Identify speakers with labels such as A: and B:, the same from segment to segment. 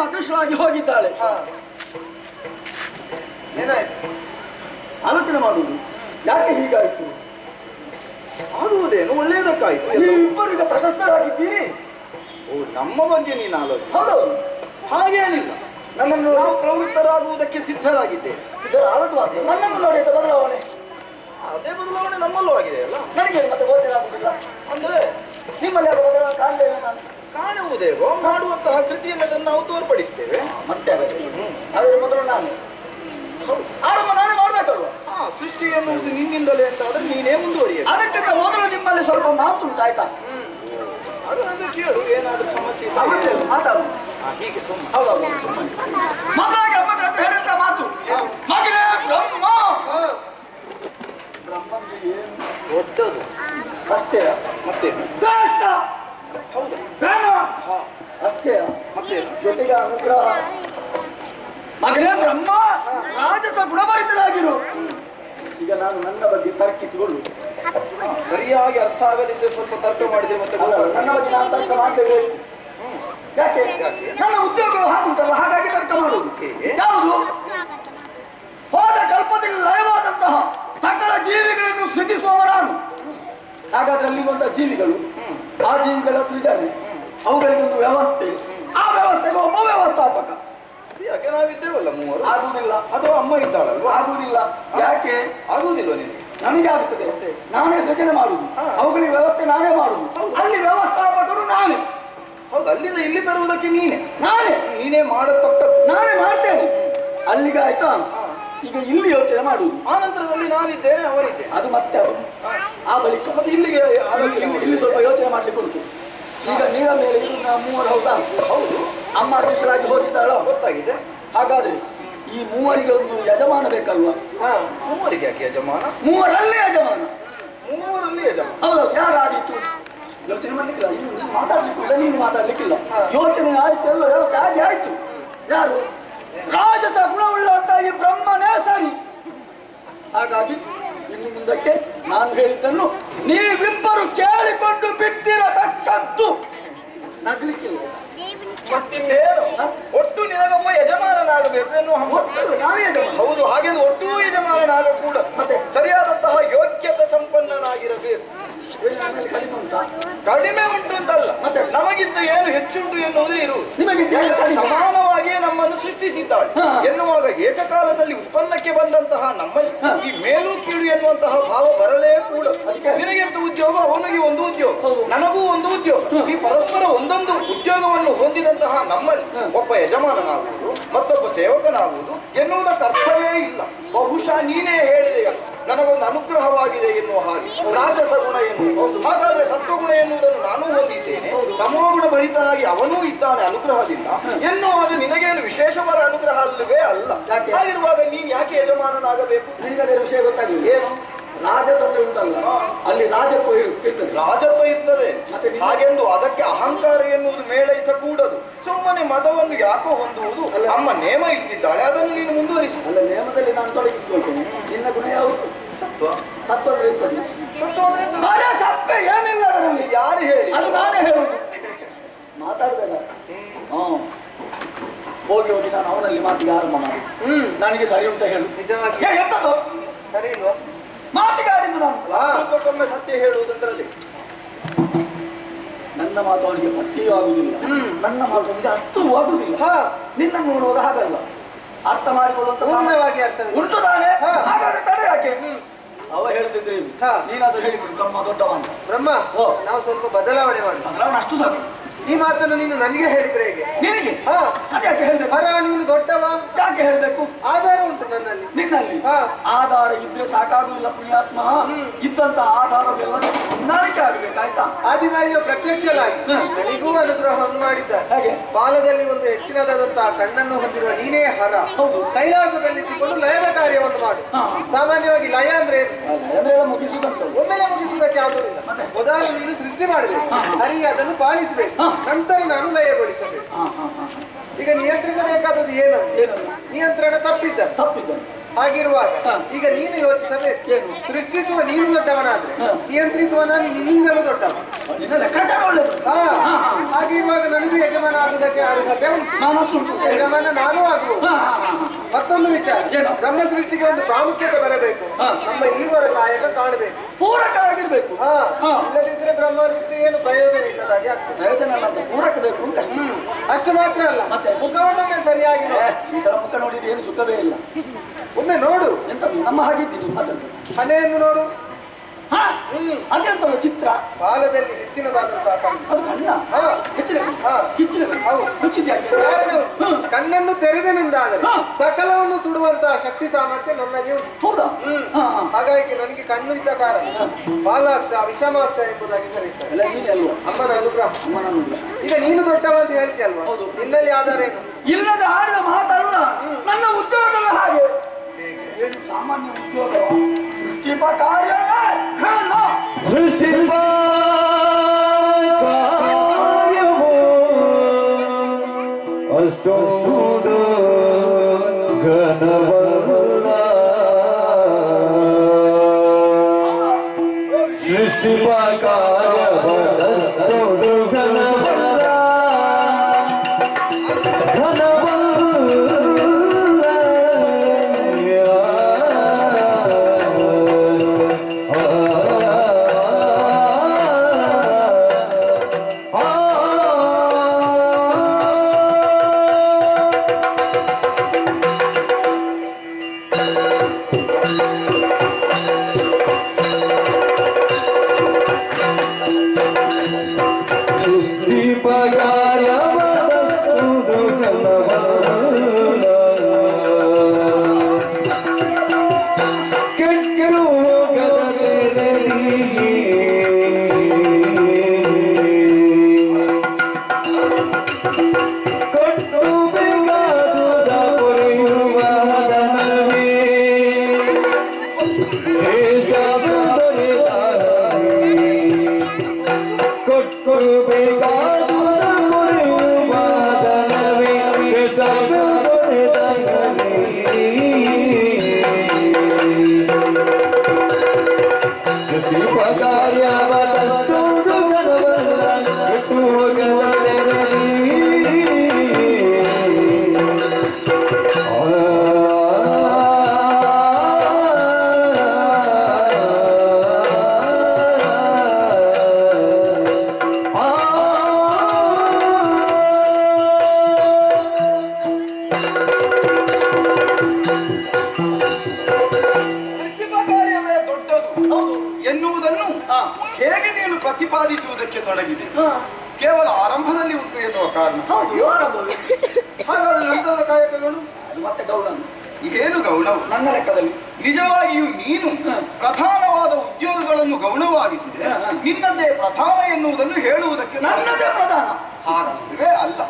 A: ಅದೃಷ್ಟವಾಗಿ ಹೋಗಿದ್ದಾಳೆ.
B: ಏನಾಯ್ತು?
A: ಆಲೋಚನೆ ಮಾಡುವುದು ಯಾಕೆ ಹೀಗಾಯ್ತು?
B: ಆಗುವುದೇನು ಒಳ್ಳೆಯದಕ್ಕಾಯ್ತು.
A: ನೀವಿಬ್ಬರು ಈಗ ತಟಸ್ಥರಾಗಿದ್ದೀರಿ.
B: ಓ, ನಮ್ಮ ಬಗ್ಗೆ ನೀನು ಆಲೋಚನೆ?
A: ಹೌದೌದು.
B: ಹಾಗೇನಿಲ್ಲ,
A: ನನ್ನನ್ನು
B: ನಾವು ಪ್ರವೃತ್ತರಾಗುವುದಕ್ಕೆ ಸಿದ್ಧರಾಗಿದ್ದೇವೆ.
A: ಸಿದ್ಧರಾದದ್ದು ಅದೇ. ನನ್ನನ್ನು ನೋಡಿದ ಬದಲಾವಣೆ,
B: ಅದೇ ಬದಲಾವಣೆ ನಮ್ಮಲ್ಲೂ ಆಗಿದೆ ಅಲ್ಲ.
A: ನನಗೆ ಮತ್ತೆ ಗೋಚರ ಆಗುವುದಿಲ್ಲ.
B: ಅಂದ್ರೆ
A: ನಿಮ್ಮಲ್ಲಿ ಅದು ಬದಲಾವಣೆ ಕಾಣಲೇ ಇಲ್ಲ ನಾನು.
B: ಕಾಣುವುದೇವೋ ಮಾಡುವಂತಹ ಕೃತಿಯನ್ನು ನಾವು ತೋರ್ಪಡಿಸ್ತೇವೆ.
A: ಮತ್ತೆ ಅದರ ಮೊದಲು ನಾನು ಆರಂಭ ನಾನೇ ಮಾಡ್ಬೇಕಲ್ವ?
B: ಸೃಷ್ಟಿ ಎನ್ನುವುದು ನಿನ್ನಿಂದಲೇ ಅಂತ ಆದ್ರೆ ನೀನೇ ಮುಂದುವರಿಯ.
A: ಅದಕ್ಕಿಂತ ಮೊದಲು ನಿಮ್ಮಲ್ಲಿ ಸ್ವಲ್ಪ ಮಾತು ಉಂಟಾಯ್ತಾ?
B: ಅದು ಅಂದ್ರೆ ಕೇಳು, ಏನಾದ್ರೂ
A: ಸಮಸ್ಯೆ ಇಲ್ಲ, ಮಾತಾಡು.
B: ಹೀಗೆ ಸುಮ್ಮನೆ.
A: ಹೌದೌದು, ಮೊದಲಾಗಿ ಅಮ್ಮ ಕರೆದು ಹೇಳಿದ ಮಾತು, ಮಗನೇ ಬ್ರಹ್ಮ. ಬ್ರಹ್ಮನಿಗೆ ಏನು
B: ದೊಡ್ಡದು
A: ಅಷ್ಟೇ,
B: ಮತ್ತೆ
A: ಶ್ರೇಷ್ಠ.
B: ಹೌದು,
A: ಅಷ್ಟೇ,
B: ಮತ್ತೆ
A: ಜೊತೆಗೆ ಅನುಗ್ರಹ. ಮಗನೇ ಬ್ರಹ್ಮ, ರಾಜಸ ಗುಣಭರಿತನಾಗಿರು. ಈಗ ನಾನು ನನ್ನ ಬಗ್ಗೆ ತರ್ಕಿಸಿಕೊಳ್ಳು.
B: ಸರಿಯಾಗಿ ಅರ್ಥ ಆಗದಿದ್ದರೆ ಸ್ವಲ್ಪ ತರ್ಕ ಮಾಡಿದ್ರೆ ಮತ್ತೆ
A: ನನ್ನ ಬಗ್ಗೆ ನಾನು ತರ್ಕ ಮಾಡಲೇಬೇಕು. ಯಾಕೆ? ನನ್ನ ಉದ್ಯೋಗ ಹಾಕುಂಟಲ್ಲ, ಹಾಗಾಗಿ ತರ್ಕ ಮಾಡುವುದು. ಯಾವುದು? ಹೋದ ಕಲ್ಪದಲ್ಲಿ ಲಯವಾದಂತಹ ಸಕಲ ಜೀವಿಗಳನ್ನು ಸೃಜಿಸುವವ ನಾನು. ಹಾಗಾದ್ರೆ ಅಲ್ಲಿ ಬಂದ ಜೀವಿಗಳು, ಆ ಜೀವಿಗಳ ಸೃಜನೆ, ಅವುಗಳಿಗೊಂದು ವ್ಯವಸ್ಥೆ, ಆ ವ್ಯವಸ್ಥೆಗೆ ಒಬ್ಬ ವ್ಯವಸ್ಥಾಪಕ.
B: ಯಾಕೆ ನಾವಿದ್ದೇವಲ್ಲ ಮೂವರು?
A: ಆಗುವುದಿಲ್ಲ.
B: ಅಥವಾ ಅಮ್ಮ ಇದ್ದಾಳಲ್ವಾ?
A: ಆಗುವುದಿಲ್ಲ. ಯಾಕೆ
B: ಆಗುವುದಿಲ್ವ? ನೀನು
A: ನನಗೆ ಆಗುತ್ತದೆ. ನಾನೇ ಸೃಜನೆ ಮಾಡುದು, ಅವುಗಳಿಗೆ ವ್ಯವಸ್ಥೆ ನಾನೇ ಮಾಡುದು. ಅಲ್ಲಿ ವ್ಯವಸ್ಥಾಪಕರು ನಾನೇ.
B: ಹೌದು, ಅಲ್ಲಿಂದ ಇಲ್ಲಿ ತರುವುದಕ್ಕೆ ನೀನೇ
A: ಮಾಡತಕ್ಕದ್ದು. ನಾನೇ ಮಾಡ್ತೇನೆ. ಅಲ್ಲಿಗೆ ಆಯ್ತಾ? ಈಗ ಇಲ್ಲಿ ಯೋಚನೆ ಮಾಡುವುದು.
B: ಆ ನಂತರದಲ್ಲಿ ನಾನಿದ್ದೇನೆ, ಅವರಿದ್ದೇನೆ.
A: ಅದು ಮತ್ತೆ ಅದು ಆ ಬಳಿಕ ಮತ್ತೆ ಇಲ್ಲಿಗೆ ಆಲೋಚನೆ. ಇಲ್ಲಿ ಸ್ವಲ್ಪ ಯೋಚನೆ ಮಾಡ್ಲಿಕ್ಕೆ ಉಂಟು. ಈಗ ನೀರ ಮೇಲೆ ನಾವು ಮೂವರು. ಹೌದಾ?
B: ಹೌದು.
A: ಅಮ್ಮ ಅದೃಷ್ಟರಾಗಿ ಹೋಗಿದ್ದಾಳ,
B: ಗೊತ್ತಾಗಿದೆ.
A: ಹಾಗಾದ್ರೆ ಈ ಮೂವರಿಗೆ ಒಂದು ಯಜಮಾನ ಬೇಕಲ್ವಾ?
B: ಮೂವರಿಗೆ ಯಾಕೆ ಯಜಮಾನ?
A: ಮೂವರಲ್ಲಿ ಯಜಮಾನ.
B: ಮೂವರಲ್ಲಿ ಯಜಮಾನ.
A: ಹೌದೌದು. ಯಾರಾದೀತು? ಯೋಚನೆ ಮಾಡ್ಲಿಕ್ಕಿಲ್ಲ, ನೀನು ಮಾತಾಡ್ಲಿಕ್ಕಿಲ್ಲ, ನೀನು ಮಾತಾಡ್ಲಿಕ್ಕಿಲ್ಲ. ಯೋಚನೆ ಆಯ್ತು, ಎಲ್ಲ ವ್ಯವಸ್ಥೆ ಹಾಗೆ ಆಯ್ತು. ಯಾರು? ರಾಜಸ ಗುಣವುಳ್ಳಂತ ಈ ಬ್ರಹ್ಮನೇ ಸರಿ. ಹಾಗಾಗಿ ಇನ್ನು ಮುಂದಕ್ಕೆ ನಾನು ಹೇಳಿದ್ದನ್ನು ನೀವಿಬ್ಬರು ಕೇಳಿಕೊಂಡು ಬಿತ್ತಿರತಕ್ಕದ್ದು. ನಗ್ಲಿಕ್ಕಿಲ್ಲ.
B: ಮತ್ತಿನ್ನೇನು? ಒಟ್ಟು ನಿನಗೊಬ್ಬ ಯಜಮಾನನಾಗಬೇಕು ಎನ್ನುವ ಹೌದು. ಹಾಗೆ ಒಟ್ಟು ಯಜಮಾನನಾಗ ಕೂಡ ಮತ್ತೆ ಸರಿಯಾದಂತಹ ಯೋಗ್ಯತೆ ಸಂಪನ್ನನಾಗಿರಬೇಕು. ಕಡಿಮೆ ಉಂಟು ಅಂತಲ್ಲ, ಮತ್ತೆ ನಮಗಿಂತ ಏನು ಹೆಚ್ಚುಂಟು ಎನ್ನುವುದೇ ಇರುವುದು. ಸಮಾನವಾಗಿಯೇ ನಮ್ಮನ್ನು ಸೃಷ್ಟಿಸಿದ್ದಾಳೆ ಎನ್ನುವಾಗ ಏಕಕಾಲದಲ್ಲಿ ಉತ್ಪನ್ನಕ್ಕೆ ಬಂದಂತಹ ನಮ್ಮಲ್ಲಿ ಈ ಮೇಲು ಕೀಳು ಎನ್ನುವಂತಹ ಭಾವ ಬರಲೇ ಕೂಡ. ನಿನಗೆಂತ ಉದ್ಯೋಗ, ಅವನಿಗೆ ಒಂದು ಉದ್ಯೋಗ, ನನಗೂ ಒಂದು ಉದ್ಯೋಗ. ಈ ಪರಸ್ಪರ ಒಂದೊಂದು ಉದ್ಯೋಗವನ್ನು ಹೊಂದಿದಂತಹ ನಮ್ಮಲ್ಲಿ ಒಬ್ಬ ಯಜಮಾನನಾಗುವುದು, ಮತ್ತೊಬ್ಬ ಸೇವಕನಾಗುವುದು ಎನ್ನುವುದಕ್ಕೆ ಅರ್ಥವೇ ಇಲ್ಲ. ಬಹುಶಃ ನೀನೇ ಹೇಳಿದೆಯ, ನನಗೊಂದು ಅನುಗ್ರಹವಾಗಿದೆ ಎನ್ನುವ ಹಾಗೆ. ರಾಜಸ ಗುಣ ಎನ್ನುವುದು, ಹಾಗಾದ್ರೆ ಸತ್ವಗುಣ ಎನ್ನುವುದನ್ನು ನಾನು ಹೊಂದಿದ್ದೇನೆ, ತಮೋಗುಣ ಭರಿತನಾಗಿ ಅವನೂ ಇದ್ದಾನೆ ಅನುಗ್ರಹದಿಂದ ಎನ್ನುವಾಗ ನಿನಗೇನು ವಿಶೇಷವಾದ ಅನುಗ್ರಹ ಅಲ್ಲವೇ ಅಲ್ಲ. ಹಾಗಿರುವಾಗ ನೀನ್ ಯಾಕೆ ಯಜಮಾನನಾಗಬೇಕು?
A: ನಿನಗೆ ವಿಷಯ ಗೊತ್ತಾಗಿದೆ ಏನು? ರಾಜಸಂದ್ರೆ ಉಂಟಲ್ಲ, ಅಲ್ಲಿ ರಾಜತ್ವ ಇರ್ತದೆ.
B: ರಾಜತ್ವ ಇರ್ತದೆ ಹಾಗೆಂದು ಅದಕ್ಕೆ ಅಹಂಕಾರ ಎನ್ನುವುದು ಮೇಳೈಸಕೂಡದು. ಸುಮ್ಮನೆ ಮತವನ್ನು ಯಾಕೋ ಹೊಂದುವುದು. ಅಮ್ಮ ನೇಮ ಇಟ್ಟಿದ್ದಾಳೆ, ಅದನ್ನು ನೀನು ಮುಂದುವರಿಸು.
A: ಅಲ್ಲ, ನೇಮದಲ್ಲಿ ನಾನು ತೊಡಗಿಸಿಕೊಳ್ತೇನೆ. ನಿನ್ನ ಗುಣ ಯಾವುದು?
B: ಸತ್ವ.
A: ಸತ್ವ ಅಂದ್ರೆ ಇರ್ತದೆ.
B: ಸತ್ವ ಅಂದ್ರೆ
A: ಸಪ್ಪೆ ಏನಿಲ್ಲ ಅದರಲ್ಲಿ.
B: ಯಾರು ಹೇಳಿ?
A: ಅದು ನಾನೇ ಹೇಳುದು. ಮಾತಾಡ್ಬೇಡ. ಹೋಗಿ ಹೋಗಿ ನಾನು ಅವನಲ್ಲಿ ಮಾತಿಗೆ ಆರಂಭ ಮಾಡಿ ನನಗೆ ಸರಿ ಉಂಟ ಹೇಳು.
B: ನಿಜವಾಗಿ
A: ಎಂತದ್ದು
B: ಸರಿ ಇಲ್ವಾ?
A: ಮಾತಿಗೆ ಆಡಿದ್ದು ನಾನು.
B: ಒಮ್ಮೆ ಸತ್ಯ ಹೇಳುವುದಂದ್ರೆ
A: ನನ್ನ ಮಾತು ಅವನಿಗೆ ಪಟ್ಟಿಯೂ ಆಗುವುದಿಲ್ಲ, ನನ್ನ ಮಾತು ಅವನಿಗೆ ಅರ್ಥವೂ ಆಗುವುದಿಲ್ಲ. ನಿನ್ನನ್ನು ನೋಡುವಾಗ ಹಾಗಲ್ಲ, ಅರ್ಥ ಮಾಡಿಕೊಳ್ಳುವಂತ ಸಾಮಾನ್ಯವಾಗಿ ಉಂಟು ತಾನೆ. ಹಾಗಾದ್ರೆ ತಡೆ ಯಾಕೆ? ಅವ ಹೇಳಿದ್ರೆ ನೀನಾದ್ರೂ ಹೇಳಿಬಿಡು, ಬ್ರಹ್ಮ ದೊಡ್ಡವ ಅಂತ.
B: ಬ್ರಹ್ಮ ನಾವು ಸ್ವಲ್ಪ ಬದಲಾವಣೆ ಮಾಡಿ.
A: ಬದಲಾವಣೆ ಅಷ್ಟು ಸಾಕು.
B: ಈ ಮಾತನ್ನು ನೀನು ನನಗೆ ಹೇಳಿದ್ರೆ ಹೇಗೆ?
A: ನಿನಗೆ ಯಾಕೆ ಹೇಳ್ಬೇಕು?
B: ನೀನು ದೊಡ್ಡವ
A: ಯಾಕೆ ಹೇಳ್ಬೇಕು?
B: ಆಧಾರ ಉಂಟು ನನ್ನಲ್ಲಿ.
A: ನಿನ್ನಲ್ಲಿ ಆಧಾರ ಇದ್ರೆ ಸಾಕಾಗುದಿಲ್ಲ ಪುಣ್ಯಾತ್ಮ. ಇದ್ದಂತ ಆಧಾರವೆಲ್ಲ ಹೊಂದಾಣಿಕೆ ಆಗ್ಬೇಕಾಯ್ತಾ?
B: ಆದಿವಾರಿಯ ಪ್ರತ್ಯಕ್ಷನಾಗಿ ನನಗೂ ಅನುಗ್ರಹವನ್ನು ಮಾಡಿದ್ದ. ಹಾಗೆ ಬಾಲದಲ್ಲಿ ಒಂದು ಹೆಚ್ಚಿನದಾದಂತಹ ಕಣ್ಣನ್ನು ಹೊಂದಿರುವ ನೀನೇ ಹರ. ಹೌದು, ಕೈಲಾಸದಲ್ಲಿ ಇಟ್ಟುಕೊಂಡು ಲಯದ ಕಾರ್ಯವನ್ನು ಮಾಡು. ಸಾಮಾನ್ಯವಾಗಿ ಲಯ ಅಂದ್ರೆ
A: ಮುಗಿಸುವುದಂತ
B: ಒಮ್ಮೆಲೆ ಮುಗಿಸುವುದಕ್ಕೆ ಆಗುವುದಿಲ್ಲ. ಮೊದಲು ನೀನು ಸೃಷ್ಟಿ ಮಾಡಬೇಕು, ಹರಿಗೆ ಅದನ್ನು ಪಾಲಿಸಬೇಕು, ನಂತರ ನಾನು ಲಯಗೊಳಿಸಬೇಕು. ಈಗ ನಿಯಂತ್ರಿಸಬೇಕಾದದ್ದು ಏನು? ನಿಯಂತ್ರಣ ತಪ್ಪಿದ್ದ. ಹಾಗಿರುವಾಗ ಈಗ ನೀನು ಯೋಚಿಸಬೇಕು, ಸೃಷ್ಟಿಸುವ ನೀನು ದೊಡ್ಡವನಾದ್ರೆ ನಿಯಂತ್ರಿಸುವ ನಾನು ನಿನ್ನಿಂದಲೂ ದೊಡ್ಡವ.
A: ನಿನ್ನ ಲೆಕ್ಕಾಚಾರ ಒಳ್ಳೆದು.
C: ಹಾಗಿರುವಾಗ ನನಗೂ ಯಜಮಾನ ಆಗುವುದಕ್ಕೆ ಅರ್ಹತೆ ಉಂಟು.
A: ಮನಸ್ಸು ಉಂಟು.
C: ಯಜಮಾನ ನಾನು ಆಗುವುದು. ಮತ್ತೊಂದು ವಿಚಾರ, ಬ್ರಹ್ಮ ಸೃಷ್ಟಿಗೆ ಒಂದು ಪ್ರಾಮುಖ್ಯತೆ ಬರಬೇಕು. ನಮ್ಮ ಈವರ ಕಾಯಕ ಕಾಣಬೇಕು,
A: ಪೂರಕವಾಗಿರ್ಬೇಕು.
C: ಇಲ್ಲದಿದ್ರೆ ಬ್ರಹ್ಮ ಸೃಷ್ಟಿ ಏನು ಪ್ರಯೋಜನ ಇಲ್ಲದಾಗಿ ಆಗ್ತದೆ.
A: ಪ್ರಯೋಜನ ಅಲ್ಲ ಅಂತ ಪೂರಕ ಬೇಕು ಅಂತ.
C: ಅಷ್ಟು ಮಾತ್ರ ಅಲ್ಲ,
A: ಮತ್ತೆ
C: ಮುಖವನ್ನೊಮ್ಮೆ ಸರಿಯಾಗಿದೆ.
A: ಈ ಸಲ ಮುಖ ನೋಡಿದ್ರೆ ಏನು ಸುಖವೇ ಇಲ್ಲ.
C: ಒಮ್ಮೆ ನೋಡು,
A: ಎಂತದ್ದು ನಮ್ಮ ಹಾಗಿದ್ದೀನಿ ಮಾತಂತ.
C: ಮನೆಯನ್ನು ನೋಡು.
A: ಅದೆಂತದ್ದು ಚಿತ್ರ
C: ಬಾಲದಲ್ಲಿ ಹೆಚ್ಚಿನದಾದಂತಹ ಕಣ್ಣು.
A: ಅದು ಕಣ್ಣ ಹೆಚ್ಚಿನ ಕಿಚ್ಚಿನ ಮುಚ್ಚಿದ್ಯಾಕೆ?
C: ಕಾರಣ ಕಣ್ಣನ್ನು ತೆರೆದನೆಂದಾದರೆ ಸಕಲವನ್ನು ಸುಡುವಂತಹ ಶಕ್ತಿ ಸಾಮರ್ಥ್ಯ ನನ್ನಲ್ಲಿ ಉಂಟು.
A: ಹೌದಾ?
C: ಹಾಗಾಗಿ ನನಗೆ ಕಣ್ಣು ಇದ್ದ ಕಾರಣ ಬಾಲಾಕ್ಷ ವಿಷಮಾಕ್ಷ ಎಂಬುದಾಗಿ ಕರೀತಾರೆ.
A: ಎಲ್ಲ ನೀನೇ ಅಲ್ವಾ?
C: ಅಮ್ಮನ ಅನುಗ್ರಹ.
A: ಅಮ್ಮನ ಅನುಗ್ರಹ.
C: ಈಗ ನೀನು ದೊಡ್ಡವ ಅಂತ ಹೇಳ್ತೀಯಲ್ವಾ?
A: ಹೌದು.
C: ನಿನ್ನಲ್ಲಿ ಆಧಾರ ಏನು?
A: ಇಲ್ಲದ ಆಡಿದ ಮಾತಲ್ಲ, ನನ್ನ ಉದ್ಯೋಗವೇ ಹಾಗೆ. ಏನು ಸಾಮಾನ್ಯ ಉದ್ಯೋಗ? ಸೃಷ್ಟಿಪ ಕಾರ್ಯ
D: ಸೃಷ್ಟಿಪ ಕಾರ್ಯವೋ ಅಷ್ಟೊಂದು ಘನವಲ್ಲ. ಸೃಷ್ಟಿಪ ಕಾರ್ಯವಷ್ಟೊಂದು ಘನವಲ್ಲ,
B: ಹೇಗೆ ನೀನು ಪ್ರತಿಪಾದಿಸುವುದಕ್ಕೆ ತೊಡಗಿದೆ? ಕೇವಲ ಆರಂಭದಲ್ಲಿ ಉಂಟು ಎನ್ನುವ ಕಾರಣ. ಹಾಗಾದ್ರೆ ನಂತರದ ಕಾಯಕಗಳು
A: ಅದು ಮತ್ತೆ ಗೌಣ.
B: ಏನು ಗೌಣವು?
A: ನನ್ನ ಲೆಕ್ಕದಲ್ಲಿ
B: ನಿಜವಾಗಿಯೂ ನೀನು ಪ್ರಧಾನವಾದ ಉದ್ಯೋಗಗಳನ್ನು ಗೌಣವಾಗಿಸಿದೆ. ನಿನ್ನದೇ ಪ್ರಧಾನ ಎನ್ನುವುದನ್ನು ಹೇಳುವುದಕ್ಕೆ
A: ನನ್ನದೇ ಪ್ರಧಾನ
B: ಹಾಗಲ್ವೇ ಅಲ್ಲ.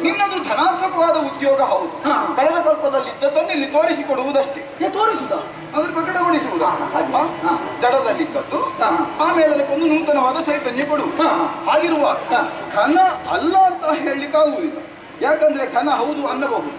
B: ನಿನ್ನದು ಧನಾತ್ಮಕವಾದ ಉದ್ಯೋಗ ಹೌದು. ಕಳೆದ ಕಲ್ಪದಲ್ಲಿ ಇದ್ದದ್ದನ್ನು ಇಲ್ಲಿ ತೋರಿಸಿಕೊಡುವುದಷ್ಟೇ.
A: ತೋರಿಸುದ
B: ಅದ್ರ ಪ್ರಕಟಗೊಳಿಸುವುದು ಜಡದಲ್ಲಿದ್ದದ್ದು, ಆಮೇಲೆ ಅದಕ್ಕೊಂದು ನೂತನವಾದ ಚೈತನ್ಯ ಕೊಡುವುದು. ಹಾಗಿರುವಾಗ ಘನ ಅಲ್ಲ ಅಂತ ಹೇಳಲಿಕ್ಕಾಗುವುದಿಲ್ಲ. ಯಾಕಂದ್ರೆ ಘನ ಹೌದು ಅನ್ನಬಹುದು.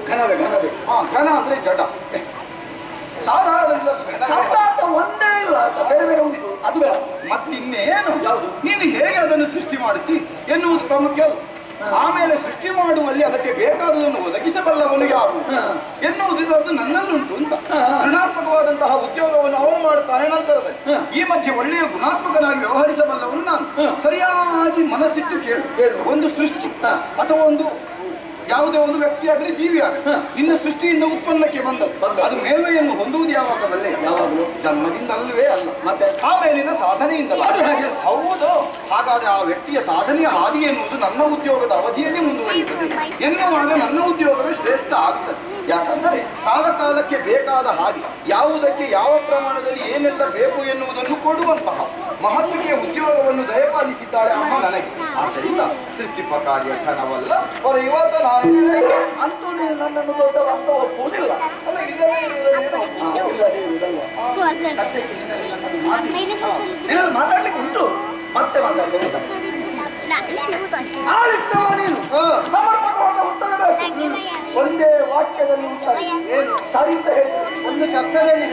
A: ಘನವೇ ಘನವೇ.
B: ಘನ ಅಂದ್ರೆ ಜಡ. ಸಾಧಾರಣ
A: ಶಬ್ದಾರ್ಥ ಒಂದೇ ಇಲ್ಲ, ಬೇರೆ ಬೇರೆ ಉಂಟು. ಅದು ಬೇಡ.
B: ಮತ್ತಿನ್ನೇನು?
A: ಯಾವುದು?
B: ನೀನು ಹೇಗೆ ಅದನ್ನು ಸೃಷ್ಟಿ ಮಾಡುತ್ತಿ ಎನ್ನುವುದು ಪ್ರಮುಖ ಅಲ್ಲ. ಆಮೇಲೆ ಸೃಷ್ಟಿ ಮಾಡುವಲ್ಲಿ ಅದಕ್ಕೆ ಬೇಕಾದುದನ್ನು ಒದಗಿಸಬಲ್ಲವನು ಯಾರು ಎನ್ನುವುದು ಅದು ನನ್ನಲ್ಲುಂಟು ಅಂತ. ಋಣಾತ್ಮಕವಾದಂತಹ ಉದ್ಯೋಗವನ್ನು ಅವನು ಮಾಡುತ್ತಾನೆ ನಂತರದಲ್ಲಿ. ಈ ಮಧ್ಯೆ ಒಳ್ಳೆಯ ಗುಣಾತ್ಮಕನಾಗಿ ವ್ಯವಹರಿಸಬಲ್ಲವನು ನಾನು. ಸರಿಯಾಗಿ ಮನಸ್ಸಿಟ್ಟು ಕೇಳು. ಒಂದು ಸೃಷ್ಟಿ ಅಥವಾ ಒಂದು ಯಾವುದೇ ಒಂದು ವ್ಯಕ್ತಿ ಆಗಲಿ ಜೀವಿ ಆಗಲಿ ನಿನ್ನ ಸೃಷ್ಟಿಯಿಂದ ಉತ್ಪನ್ನಕ್ಕೆ ಬಂದದ್ದು. ಅದು ಮೇಲ್ಮೆಯನ್ನು ಹೊಂದುವುದು ಯಾವಾಗ ಬಲ್ಲೆ? ಯಾವಾಗಲೂ ಜನ್ಮದಿಂದ ಅಲ್ಲವೇ ಅಲ್ಲ, ಮತ್ತೆ ಆಮೇಲಿನ ಸಾಧನೆಯಿಂದಲ್ಲ. ಹೌದು. ಹಾಗಾದ್ರೆ ಆ ವ್ಯಕ್ತಿಯ ಸಾಧನೆಯ ಹಾದಿ ಎನ್ನುವುದು ನನ್ನ ಉದ್ಯೋಗದ ಅವಧಿಯಲ್ಲಿ ಮುಂದುವರಿಯುತ್ತದೆ ಎನ್ನುವಾಗ ನನ್ನ ಉದ್ಯೋಗವೇ ಶ್ರೇಷ್ಠ ಆಗ್ತದೆ. ಯಾಕಂದರೆ ಕಾಲ ಕಾಲಕ್ಕೆ ಬೇಕಾದ ಹಾಗೆ ಯಾವುದಕ್ಕೆ ಯಾವ ಪ್ರಮಾಣದಲ್ಲಿ ಏನೆಲ್ಲ ಬೇಕು ಎನ್ನುವುದನ್ನು ಕೊಡುವಂತಹ ಮಹತ್ವಕ್ಕೆ ಉದ್ಯೋಗವನ್ನು ದಯಪಾಲಿಸಿದ್ದಾಳೆ ಅಮ್ಮ ನನಗೆ. ಆದ್ದರಿಂದ ಸೃಷ್ಟಿಪ ಕಾರ್ಯ ಘನವಲ್ಲ, ಇವತ್ತು ನಾನೇ ಶ್ರೇಷ್ಠ
A: ಅಂತೂ ನೀನು ನನ್ನನ್ನು ದೊಡ್ಡವ ಅಂತ ಒಪ್ಪುವುದಿಲ್ಲ.
B: ಅಲ್ಲ, ಇಲ್ಲವೇ ಇರುವುದೇನೋ.
A: ಸದ್ಯಕ್ಕೆ ನಿನ್ನಲ್ಲಿ ಮಾತಾಡ್ಲಿಕ್ಕೆ ಉಂಟು, ಮತ್ತೆ ಮಾತಾಡ್ತೇನೆ. ಆಲಿಸಿದವ ನೀನು ಸಮರ್ಪಕವಾದ ಉತ್ತರ ಬೇಕು. ಒಂದೇ ವಾಕ್ಯದಲ್ಲಿ ಉತ್ತರ ಏನು ಸರಿ ಅಂತ ಹೇಳಿ ಒಂದು ಶಬ್ದದಲ್ಲಿ